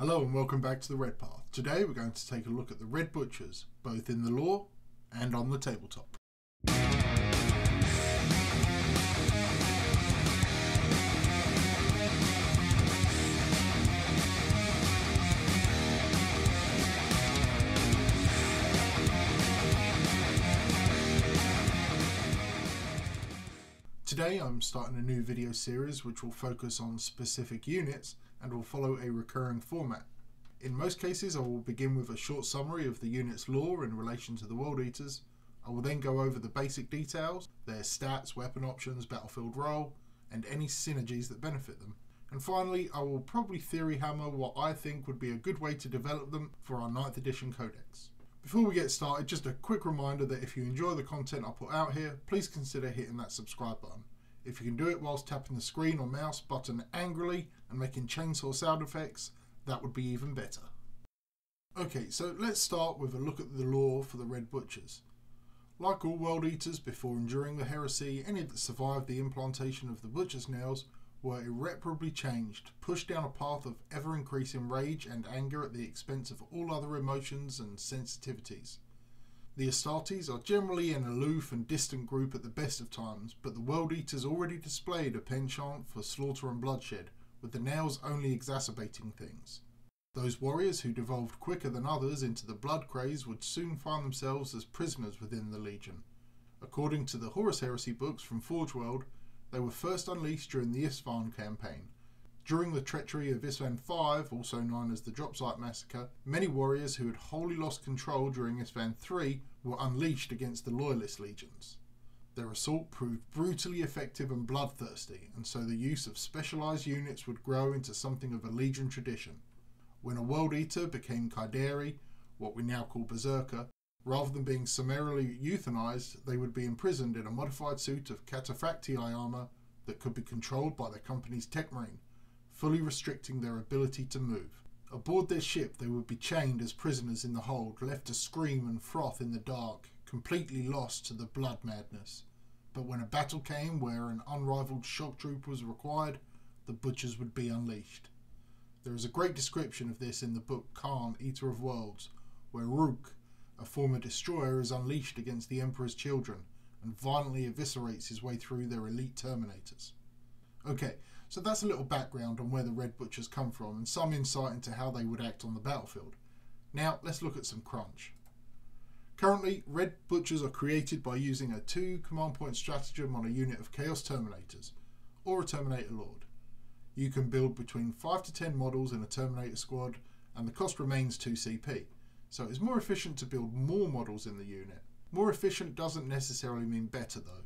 Hello and welcome back to the Red Path. Today we're going to take a look at the Red Butchers, both in the lore and on the tabletop. Today I'm starting a new video series which will focus on specific units and will follow a recurring format. In most cases I will begin with a short summary of the unit's lore in relation to the World Eaters. I will then go over the basic details, their stats, weapon options, battlefield role, and any synergies that benefit them. And finally I will probably theory hammer what I think would be a good way to develop them for our 9th edition codex. Before we get started, just a quick reminder that if you enjoy the content I put out here, please consider hitting that subscribe button. If you can do it whilst tapping the screen or mouse button angrily and making chainsaw sound effects, that would be even better. Okay, so let's start with a look at the lore for the Red Butchers. Like all World Eaters before enduring the heresy, any that survived the implantation of the Butcher's nails were irreparably changed, pushed down a path of ever-increasing rage and anger at the expense of all other emotions and sensitivities. The Astartes are generally an aloof and distant group at the best of times, but the World Eaters already displayed a penchant for slaughter and bloodshed, with the nails only exacerbating things. Those warriors who devolved quicker than others into the blood craze would soon find themselves as prisoners within the Legion. According to the Horus Heresy books from Forge World, they were first unleashed during the Isfahan campaign. During the treachery of Isfahan V, also known as the Dropsite Massacre, many warriors who had wholly lost control during Isfahan III were unleashed against the Loyalist legions. Their assault proved brutally effective and bloodthirsty, and so the use of specialised units would grow into something of a Legion tradition. When a World Eater became Kaidari, what we now call Berserker, rather than being summarily euthanized, they would be imprisoned in a modified suit of Cataphractii armour that could be controlled by their company's tech marine, fully restricting their ability to move. Aboard their ship they would be chained as prisoners in the hold, left to scream and froth in the dark, completely lost to the blood madness. But when a battle came where an unrivalled shock troop was required, the Butchers would be unleashed. There is a great description of this in the book Khan, Eater of Worlds, where Rook, a former destroyer, is unleashed against the Emperor's children and violently eviscerates his way through their elite Terminators. Okay, so that's a little background on where the Red Butchers come from and some insight into how they would act on the battlefield. Now let's look at some crunch. Currently, Red Butchers are created by using a 2 command point stratagem on a unit of Chaos Terminators, or a Terminator Lord. You can build between 5 to 10 models in a Terminator squad, and the cost remains 2 CP, so it's more efficient to build more models in the unit. More efficient doesn't necessarily mean better though.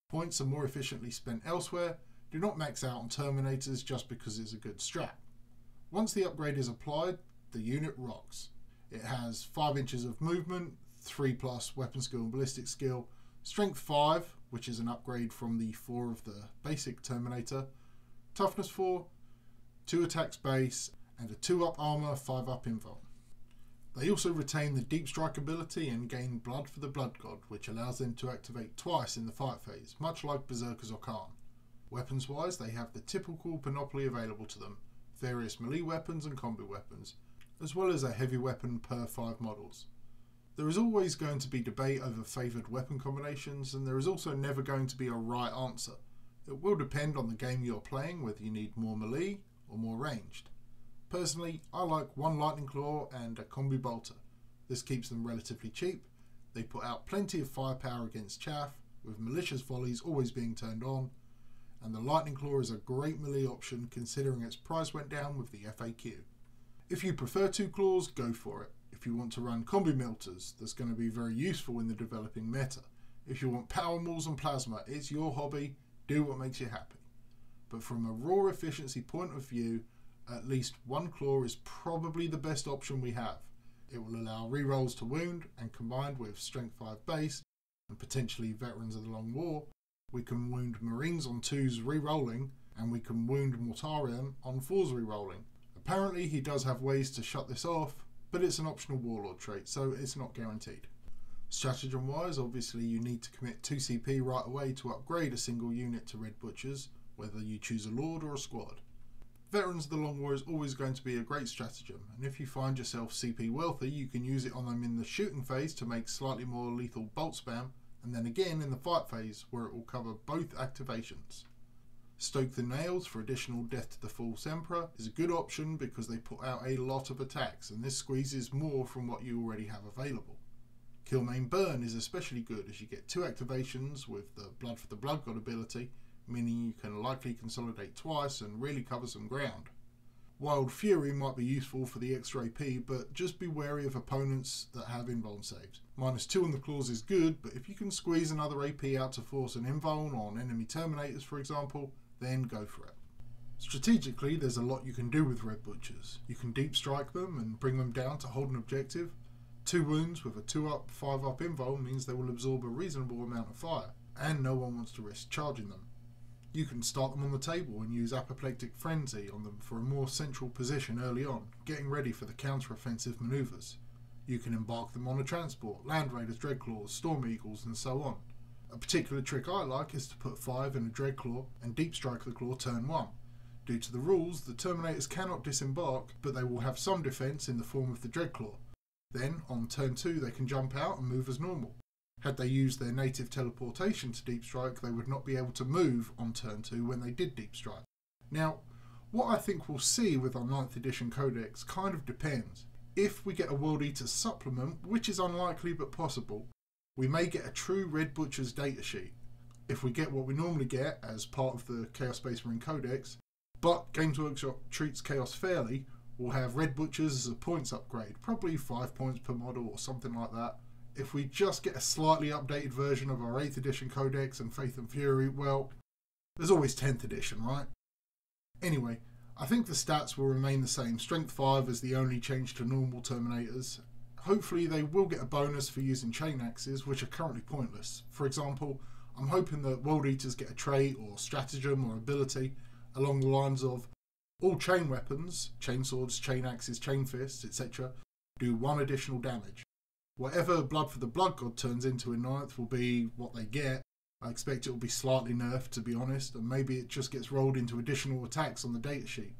Points are more efficiently spent elsewhere. Do not max out on Terminators just because it's a good strat. Once the upgrade is applied, the unit rocks. It has 5 inches of movement, 3+ weapon skill and ballistic skill, strength 5, which is an upgrade from the 4 of the basic Terminator, toughness 4, 2 attacks base, and a 2-up armor, 5-up invuln. They also retain the deep strike ability and gain blood for the blood god, which allows them to activate twice in the fight phase, much like Berserkers or Khan. Weapons wise, they have the typical panoply available to them, various melee weapons and combi weapons, as well as a heavy weapon per 5 models. There is always going to be debate over favoured weapon combinations, and there is also never going to be a right answer. It will depend on the game you're playing whether you need more melee or more ranged. Personally, I like 1 Lightning Claw and a Combi Bolter. This keeps them relatively cheap. They put out plenty of firepower against chaff, with malicious volleys always being turned on, and the Lightning Claw is a great melee option considering its price went down with the FAQ. If you prefer 2 claws, go for it. If you want to run Combi Melters, that's going to be very useful in the developing meta. If you want Power Mauls and Plasma, it's your hobby. Do what makes you happy. But from a raw efficiency point of view, at least 1 claw is probably the best option we have. It will allow rerolls to wound, and combined with strength 5 base and potentially veterans of the Long War, we can wound Marines on 2s rerolling, and we can wound Mortarion on 4s rerolling. Apparently he does have ways to shut this off, but it's an optional warlord trait, so it's not guaranteed. Stratagem wise, obviously you need to commit 2 CP right away to upgrade a single unit to Red Butchers, whether you choose a Lord or a squad. Veterans of the Long War is always going to be a great stratagem, and if you find yourself CP wealthy, you can use it on them in the shooting phase to make slightly more lethal bolt spam, and then again in the fight phase where it will cover both activations. Stoke the Nails for additional Death to the False Emperor is a good option because they put out a lot of attacks, and this squeezes more from what you already have available. Kill Main Burn is especially good as you get 2 activations with the Blood for the Blood God ability, meaning you can likely consolidate twice and really cover some ground. Wild Fury might be useful for the extra AP, but just be wary of opponents that have invuln saves. -2 on the claws is good, but if you can squeeze another AP out to force an invuln on enemy Terminators for example, then go for it. Strategically, there's a lot you can do with Red Butchers. You can deep strike them and bring them down to hold an objective. 2 wounds with a 2-up, 5-up invuln means they will absorb a reasonable amount of fire, and no one wants to risk charging them. You can start them on the table and use Apoplectic Frenzy on them for a more central position early on, getting ready for the counter-offensive manoeuvres. You can embark them on a transport, Land Raiders, Dreadclaws, Storm Eagles and so on. A particular trick I like is to put 5 in a Dreadclaw and deep strike the claw turn 1. Due to the rules, the Terminators cannot disembark, but they will have some defence in the form of the Dreadclaw. Then, on turn 2 they can jump out and move as normal. Had they used their native teleportation to deep strike, they would not be able to move on turn 2 when they did deep strike. Now, what I think we'll see with our 9th edition codex kind of depends. If we get a World Eater supplement, which is unlikely but possible, we may get a true Red Butcher's datasheet. If we get what we normally get as part of the Chaos Space Marine Codex, but Games Workshop treats Chaos fairly, we'll have Red Butchers as a points upgrade, probably 5 points per model or something like that. If we just get a slightly updated version of our 8th edition Codex and Faith and Fury, well, there's always 10th edition, right? Anyway, I think the stats will remain the same. Strength 5 is the only change to normal Terminators. Hopefully they will get a bonus for using chain axes, which are currently pointless. For example, I'm hoping that World Eaters get a trait or stratagem or ability along the lines of all chain weapons, chain swords, chain axes, chain fists, etc., do 1 additional damage. Whatever Blood for the Blood God turns into in 9th will be what they get. I expect it will be slightly nerfed, to be honest, and maybe it just gets rolled into additional attacks on the datasheet.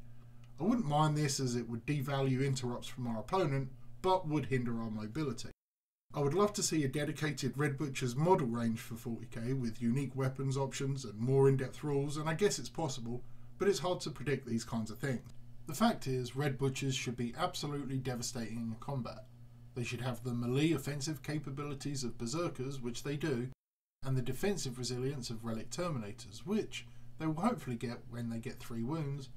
I wouldn't mind this as it would devalue interrupts from our opponent, but would hinder our mobility. I would love to see a dedicated Red Butcher's model range for 40k with unique weapons options and more in-depth rules, and I guess it's possible, but it's hard to predict these kinds of things. The fact is, Red Butchers should be absolutely devastating in combat. They should have the melee offensive capabilities of Berserkers, which they do, and the defensive resilience of Relic Terminators, which they will hopefully get when they get 3 wounds,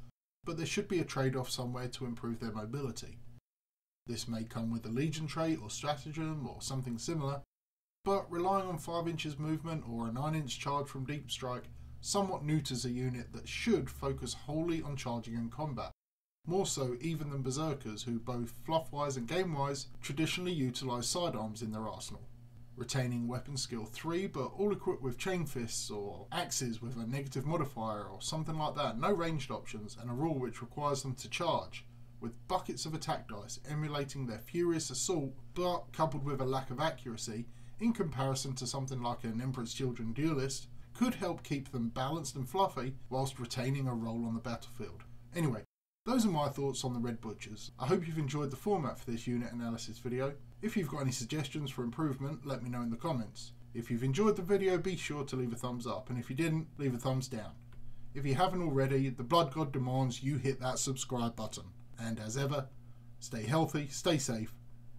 but there should be a trade-off somewhere to improve their mobility. This may come with a Legion trait or stratagem or something similar, but relying on 5 inches movement or a 9-inch charge from deep strike somewhat neuters a unit that should focus wholly on charging and combat. More so even than Berserkers, who both fluff-wise and game-wise traditionally utilise sidearms in their arsenal. Retaining weapon skill 3, but all equipped with chain fists or axes with a negative modifier or something like that, no ranged options, and a rule which requires them to charge, with buckets of attack dice emulating their furious assault, but coupled with a lack of accuracy, in comparison to something like an Emperor's Children duelist, could help keep them balanced and fluffy whilst retaining a role on the battlefield. Anyway, those are my thoughts on the Red Butchers. I hope you've enjoyed the format for this unit analysis video. If you've got any suggestions for improvement, let me know in the comments. If you've enjoyed the video, be sure to leave a thumbs up, and if you didn't, leave a thumbs down. If you haven't already, the Blood God demands you hit that subscribe button. And as ever, stay healthy, stay safe,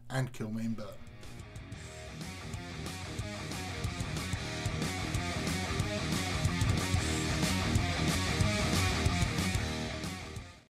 and kill me in burn.